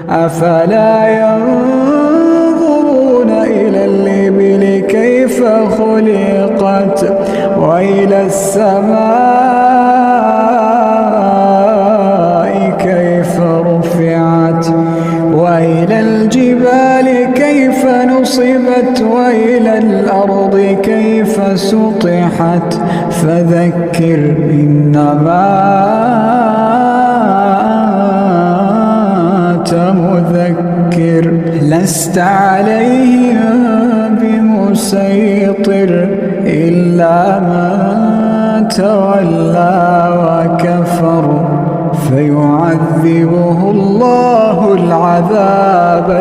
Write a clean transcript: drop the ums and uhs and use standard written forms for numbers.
أفلا ينظرون إلى الإبل كيف خلقت وإلى السماء كيف رفعت وإلى الجبال كيف نصبت وإلى الأرض كيف سطحت فذكر إنما مذكر لست عليهم بمسيطر إلا من تولى وكفر فيعذبه الله العذاب